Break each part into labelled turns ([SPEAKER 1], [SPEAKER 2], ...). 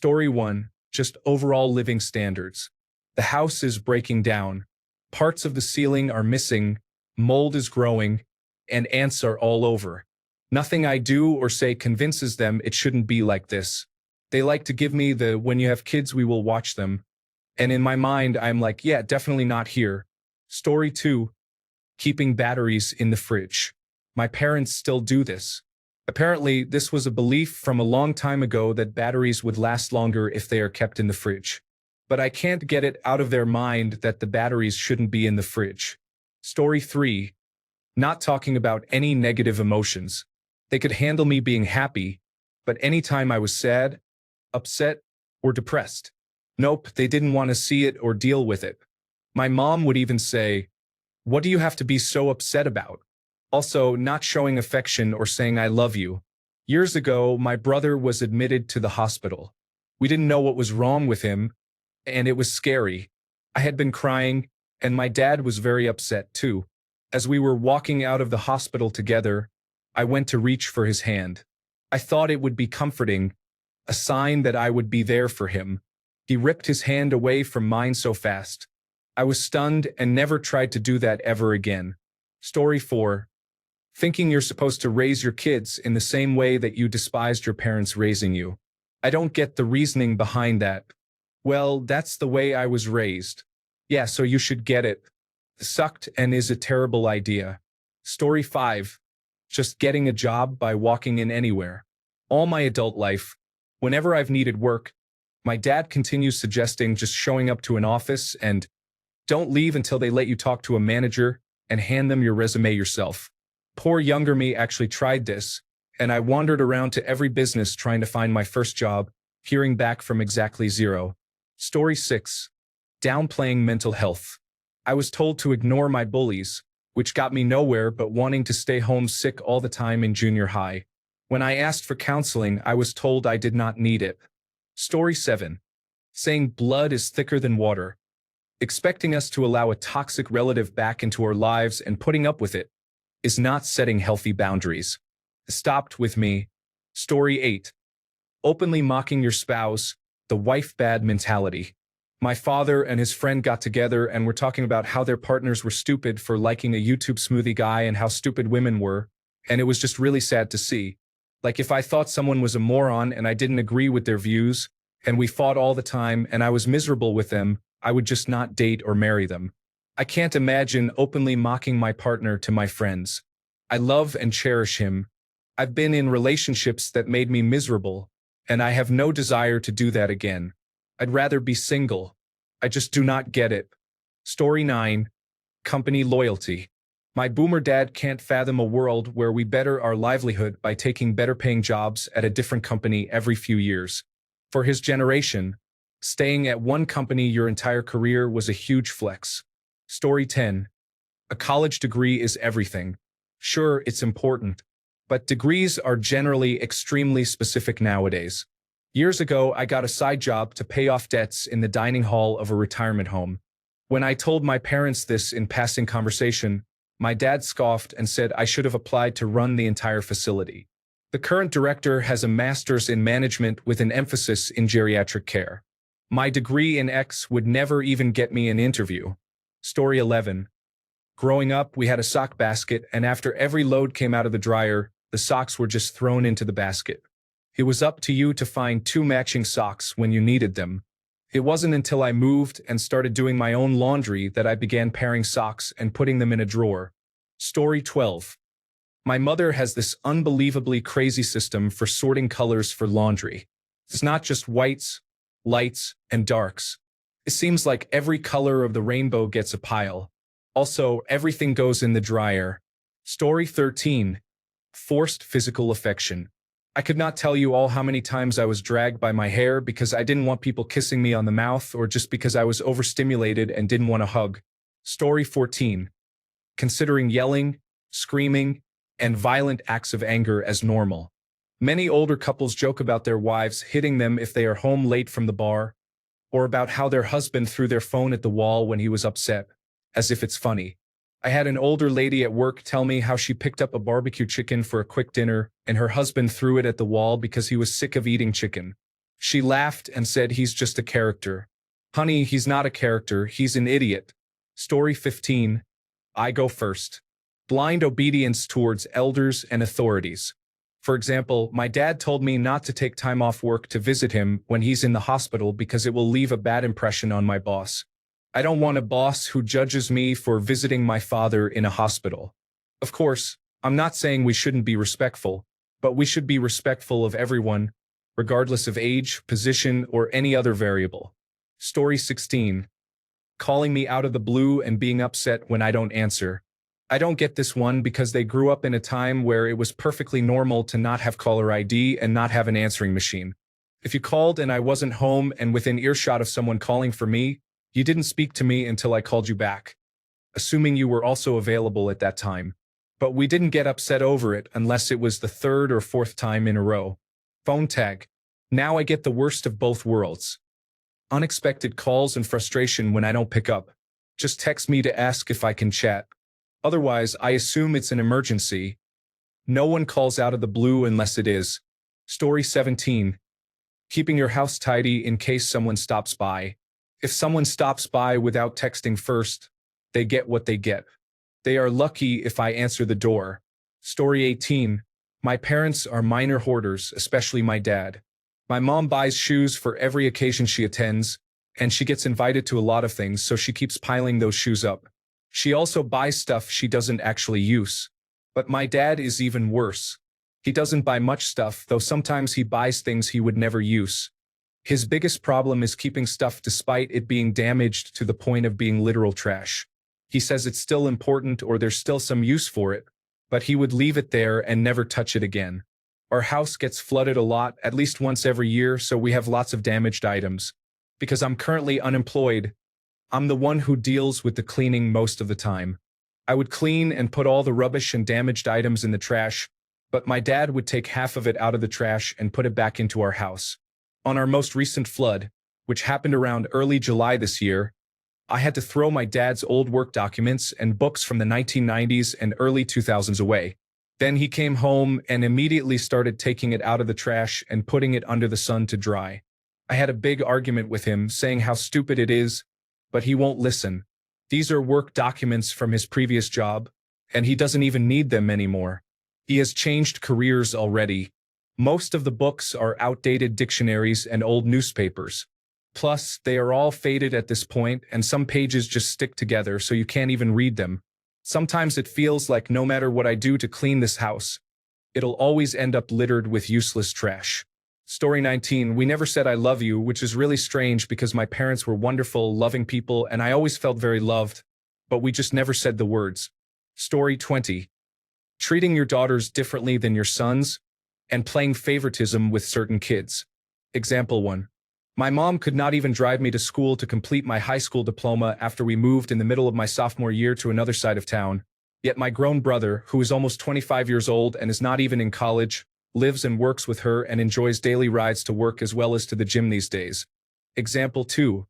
[SPEAKER 1] Story 1, just overall living standards. The house is breaking down. Parts of the ceiling are missing, mold is growing, and ants are all over. Nothing I do or say convinces them it shouldn't be like this. They like to give me the "when you have kids we will watch them." And in my mind I'm like, yeah, definitely not here. Story 2, keeping batteries in the fridge. My parents still do this. Apparently, this was a belief from a long time ago that batteries would last longer if they are kept in the fridge. But I can't get it out of their mind that the batteries shouldn't be in the fridge. Story 3, not talking about any negative emotions. They could handle me being happy, but anytime I was sad, upset, or depressed, nope, they didn't want to see it or deal with it. My mom would even say, "What do you have to be so upset about?" Also, not showing affection or saying "I love you." Years ago, my brother was admitted to the hospital. We didn't know what was wrong with him, and it was scary. I had been crying, and my dad was very upset too. As we were walking out of the hospital together, I went to reach for his hand. I thought it would be comforting, a sign that I would be there for him. He ripped his hand away from mine so fast. I was stunned and never tried to do that ever again. Story 4, thinking you're supposed to raise your kids in the same way that you despised your parents raising you. I don't get the reasoning behind that. Well, that's the way I was raised. Yeah, so you should get it. Sucked and is a terrible idea. Story 5, just getting a job by walking in anywhere. All my adult life, whenever I've needed work, my dad continues suggesting just showing up to an office and don't leave until they let you talk to a manager and hand them your resume yourself. Poor younger me actually tried this, and I wandered around to every business trying to find my first job, hearing back from exactly zero. Story 6, downplaying mental health. I was told to ignore my bullies, which got me nowhere but wanting to stay home sick all the time in junior high. When I asked for counseling, I was told I did not need it. Story 7, saying blood is thicker than water. Expecting us to allow a toxic relative back into our lives and putting up with it is not setting healthy boundaries. Stopped with me. Story 8, openly mocking your spouse, the wife bad mentality. My father and his friend got together and were talking about how their partners were stupid for liking a YouTube smoothie guy and how stupid women were, and it was just really sad to see. Like if I thought someone was a moron and I didn't agree with their views, and we fought all the time and I was miserable with them, I would just not date or marry them. I can't imagine openly mocking my partner to my friends. I love and cherish him. I've been in relationships that made me miserable, and I have no desire to do that again. I'd rather be single. I just do not get it. Story 9, company loyalty. My boomer dad can't fathom a world where we better our livelihood by taking better paying jobs at a different company every few years. For his generation, staying at one company your entire career was a huge flex. Story 10, a college degree is everything. Sure, it's important, but degrees are generally extremely specific nowadays. Years ago, I got a side job to pay off debts in the dining hall of a retirement home. When I told my parents this in passing conversation, my dad scoffed and said I should have applied to run the entire facility. The current director has a master's in management with an emphasis in geriatric care. My degree in X would never even get me an interview. Story 11. Growing up, we had a sock basket, and after every load came out of the dryer, the socks were just thrown into the basket. It was up to you to find 2 matching socks when you needed them. It wasn't until I moved and started doing my own laundry that I began pairing socks and putting them in a drawer. Story 12. My mother has this unbelievably crazy system for sorting colors for laundry. It's not just whites, lights, and darks. It seems like every color of the rainbow gets a pile. Also, everything goes in the dryer. Story 13. Forced physical affection. I could not tell you all how many times I was dragged by my hair because I didn't want people kissing me on the mouth or just because I was overstimulated and didn't want a hug. Story 14. Considering yelling, screaming, and violent acts of anger as normal. Many older couples joke about their wives hitting them if they are home late from the bar, or about how their husband threw their phone at the wall when he was upset, as if it's funny. I had an older lady at work tell me how she picked up a barbecue chicken for a quick dinner and her husband threw it at the wall because he was sick of eating chicken. She laughed and said he's just a character. Honey, he's not a character, he's an idiot. Story 15. I go first. Blind obedience towards elders and authorities. For example, my dad told me not to take time off work to visit him when he's in the hospital because it will leave a bad impression on my boss. I don't want a boss who judges me for visiting my father in a hospital. Of course, I'm not saying we shouldn't be respectful, but we should be respectful of everyone, regardless of age, position, or any other variable. Story 16. Calling me out of the blue and being upset when I don't answer. I don't get this one because they grew up in a time where it was perfectly normal to not have caller ID and not have an answering machine. If you called and I wasn't home and within earshot of someone calling for me, you didn't speak to me until I called you back, assuming you were also available at that time. But we didn't get upset over it unless it was the third or fourth time in a row. Phone tag. Now I get the worst of both worlds. Unexpected calls and frustration when I don't pick up. Just text me to ask if I can chat. Otherwise, I assume it's an emergency. No one calls out of the blue unless it is. Story 17. Keeping your house tidy in case someone stops by. If someone stops by without texting first, they get what they get. They are lucky if I answer the door. Story 18. My parents are minor hoarders, especially my dad. My mom buys shoes for every occasion she attends, and she gets invited to a lot of things, so she keeps piling those shoes up. She also buys stuff she doesn't actually use. But my dad is even worse. He doesn't buy much stuff, though sometimes he buys things he would never use. His biggest problem is keeping stuff despite it being damaged to the point of being literal trash. He says it's still important or there's still some use for it, but he would leave it there and never touch it again. Our house gets flooded a lot, at least once every year, so we have lots of damaged items. Because I'm currently unemployed, I'm the one who deals with the cleaning most of the time. I would clean and put all the rubbish and damaged items in the trash, but my dad would take half of it out of the trash and put it back into our house. On our most recent flood, which happened around early July this year, I had to throw my dad's old work documents and books from the 1990s and early 2000s away. Then he came home and immediately started taking it out of the trash and putting it under the sun to dry. I had a big argument with him, saying how stupid it is, but he won't listen. These are work documents from his previous job, and he doesn't even need them anymore. He has changed careers already. Most of the books are outdated dictionaries and old newspapers. Plus, they are all faded at this point, and some pages just stick together so you can't even read them. Sometimes it feels like no matter what I do to clean this house, it'll always end up littered with useless trash. Story 19. We never said I love you, which is really strange because my parents were wonderful, loving people, and I always felt very loved, but we just never said the words. Story 20. Treating your daughters differently than your sons, and playing favoritism with certain kids. Example 1. My mom could not even drive me to school to complete my high school diploma after we moved in the middle of my sophomore year to another side of town. Yet my grown brother, who is almost 25 years old and is not even in college, lives and works with her and enjoys daily rides to work as well as to the gym these days. Example 2.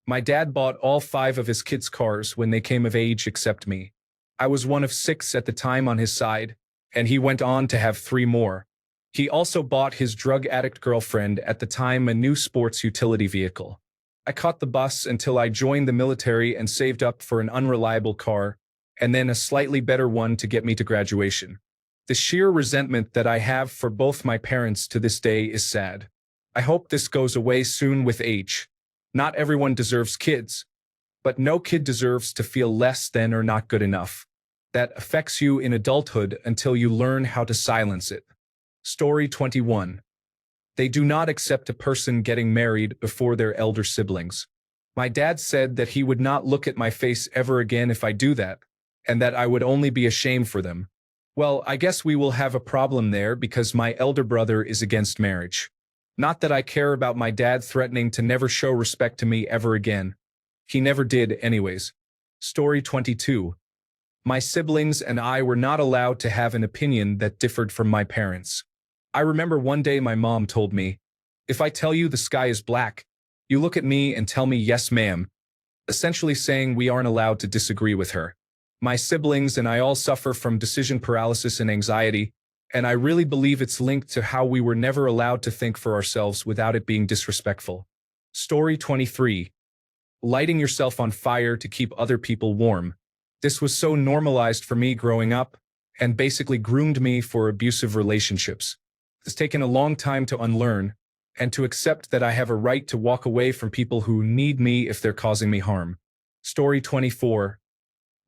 [SPEAKER 1] My dad bought all 5 of his kids' cars when they came of age except me. I was one of 6 at the time on his side, and he went on to have 3 more. He also bought his drug addict girlfriend at the time a new sports utility vehicle. I caught the bus until I joined the military and saved up for an unreliable car, and then a slightly better one to get me to graduation. The sheer resentment that I have for both my parents to this day is sad. I hope this goes away soon with age. Not everyone deserves kids, but no kid deserves to feel less than or not good enough. That affects you in adulthood until you learn how to silence it. Story 21. They do not accept a person getting married before their elder siblings. My dad said that he would not look at my face ever again if I do that, and that I would only be ashamed for them. Well, I guess we will have a problem there because my elder brother is against marriage. Not that I care about my dad threatening to never show respect to me ever again. He never did anyways. Story 22. My siblings and I were not allowed to have an opinion that differed from my parents. I remember one day my mom told me, "If I tell you the sky is black, you look at me and tell me yes ma'am," essentially saying we aren't allowed to disagree with her. My siblings and I all suffer from decision paralysis and anxiety, And I really believe it's linked to how we were never allowed to think for ourselves without it being disrespectful. Story 23. Lighting yourself on fire to keep other people warm. This was so normalized for me growing up and basically groomed me for abusive relationships. It's taken a long time to unlearn and to accept that I have a right to walk away from people who need me if they're causing me harm. Story 24.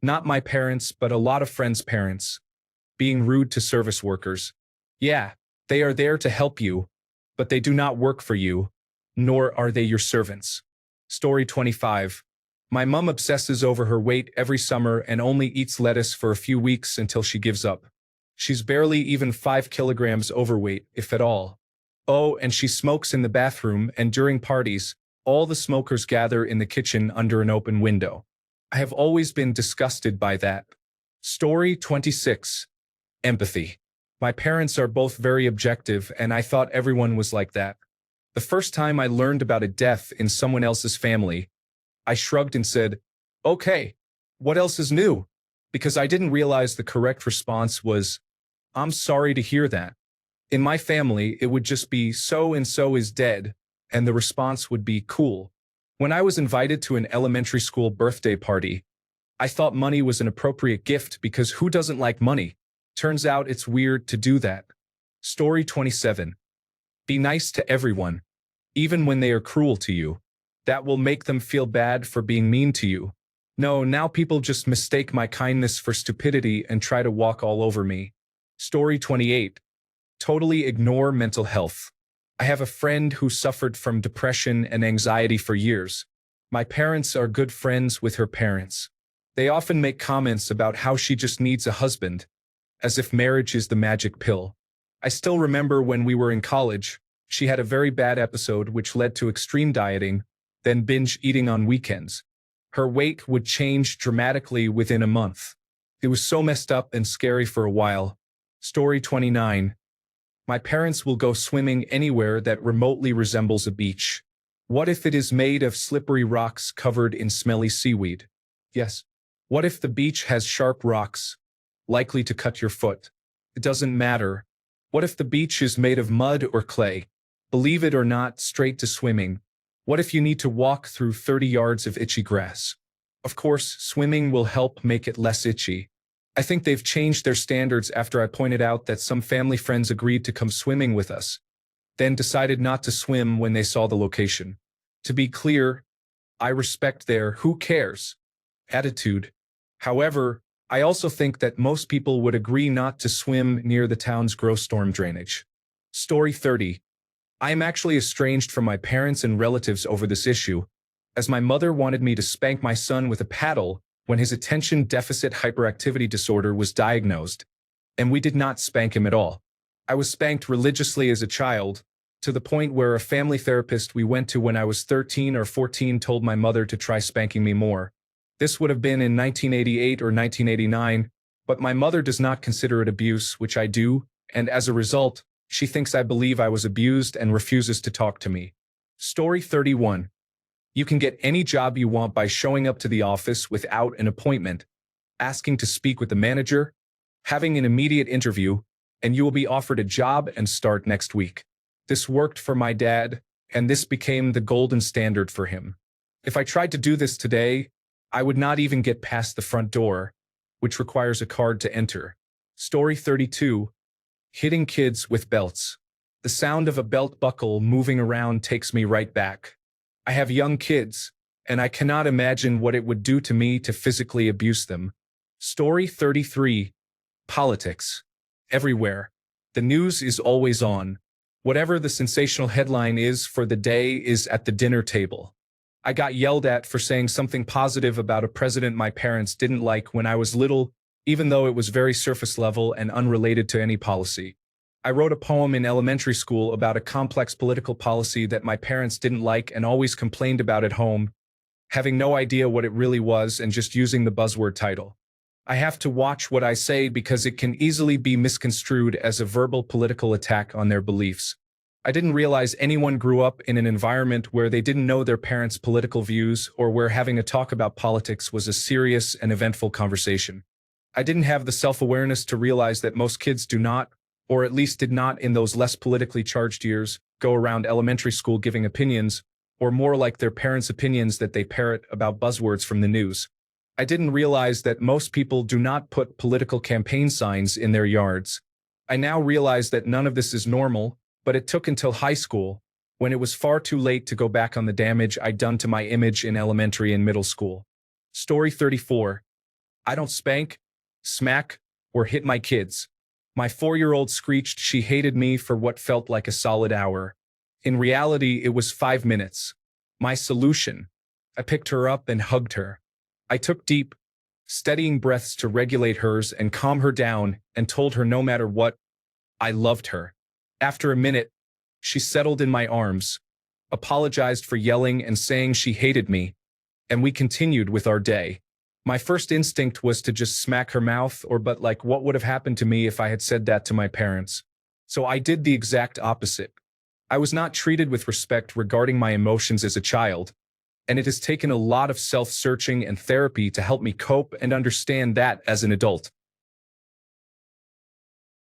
[SPEAKER 1] Not my parents, but a lot of friends' parents. Being rude to service workers. Yeah, they are there to help you, but they do not work for you, nor are they your servants. Story 25. My mom obsesses over her weight every summer and only eats lettuce for a few weeks until she gives up. She's barely even 5 kilograms overweight, if at all. Oh, and she smokes in the bathroom, and during parties, all the smokers gather in the kitchen under an open window. I have always been disgusted by that. Story 26. Empathy. My parents are both very objective, and I thought everyone was like that. The first time I learned about a death in someone else's family, I shrugged and said, "Okay, what else is new?" Because I didn't realize the correct response was, "I'm sorry to hear that." In my family, it would just be "so-and-so is dead," and the response would be "cool." When I was invited to an elementary school birthday party, I thought money was an appropriate gift because who doesn't like money? Turns out it's weird to do that. Story 27. Be nice to everyone, even when they are cruel to you. That will make them feel bad for being mean to you. No, now people just mistake my kindness for stupidity and try to walk all over me. Story 28. Totally ignore mental health. I have a friend who suffered from depression and anxiety for years. My parents are good friends with her parents. They often make comments about how she just needs a husband, as if marriage is the magic pill. I still remember when we were in college, she had a very bad episode which led to extreme dieting, then binge eating on weekends. Her weight would change dramatically within a month. It was so messed up and scary for a while. Story 29. My parents will go swimming anywhere that remotely resembles a beach. What if it is made of slippery rocks covered in smelly seaweed? Yes. What if the beach has sharp rocks, likely to cut your foot? It doesn't matter. What if the beach is made of mud or clay? Believe it or not, straight to swimming. What if you need to walk through 30 yards of itchy grass? Of course, swimming will help make it less itchy. I think they've changed their standards after I pointed out that some family friends agreed to come swimming with us, then decided not to swim when they saw the location. To be clear, I respect their "who cares" attitude. However, I also think that most people would agree not to swim near the town's gross storm drainage. Story 30. I am actually estranged from my parents and relatives over this issue, as my mother wanted me to spank my son with a paddle when his attention deficit hyperactivity disorder was diagnosed, and we did not spank him at all. I was spanked religiously as a child, to the point where a family therapist we went to when I was 13 or 14 told my mother to try spanking me more. This would have been in 1988 or 1989, but my mother does not consider it abuse, which I do, and as a result, she thinks I believe I was abused and refuses to talk to me. Story 31. You can get any job you want by showing up to the office without an appointment, asking to speak with the manager, having an immediate interview, and you will be offered a job and start next week. This worked for my dad, and this became the golden standard for him. If I tried to do this today, I would not even get past the front door, which requires a card to enter. Story 32. Hitting kids with belts. The sound of a belt buckle moving around takes me right back. I have young kids, and I cannot imagine what it would do to me to physically abuse them. Story 33. Politics. Everywhere. The news is always on. Whatever the sensational headline is for the day is at the dinner table. I got yelled at for saying something positive about a president my parents didn't like when I was little, even though it was very surface level and unrelated to any policy. I wrote a poem in elementary school about a complex political policy that my parents didn't like and always complained about at home, having no idea what it really was and just using the buzzword title. I have to watch what I say because it can easily be misconstrued as a verbal political attack on their beliefs. I didn't realize anyone grew up in an environment where they didn't know their parents' political views or where having a talk about politics was a serious and eventful conversation. I didn't have the self-awareness to realize that most kids do not, or at least did not in those less politically charged years go around elementary school giving opinions, or more like their parents' opinions that they parrot about buzzwords from the news. I didn't realize that most people do not put political campaign signs in their yards. I now realize that none of this is normal, but it took until high school, when it was far too late to go back on the damage I'd done to my image in elementary and middle school. Story 34. I don't spank, smack, or hit my kids. My 4-year-old screeched she hated me for what felt like a solid hour. In reality, it was 5 minutes. My solution. I picked her up and hugged her. I took deep, steadying breaths to regulate hers and calm her down and told her no matter what, I loved her. After a minute, she settled in my arms, apologized for yelling and saying she hated me, and we continued with our day. My first instinct was to just smack her mouth, but what would have happened to me if I had said that to my parents? So I did the exact opposite. I was not treated with respect regarding my emotions as a child, and it has taken a lot of self-searching and therapy to help me cope and understand that as an adult.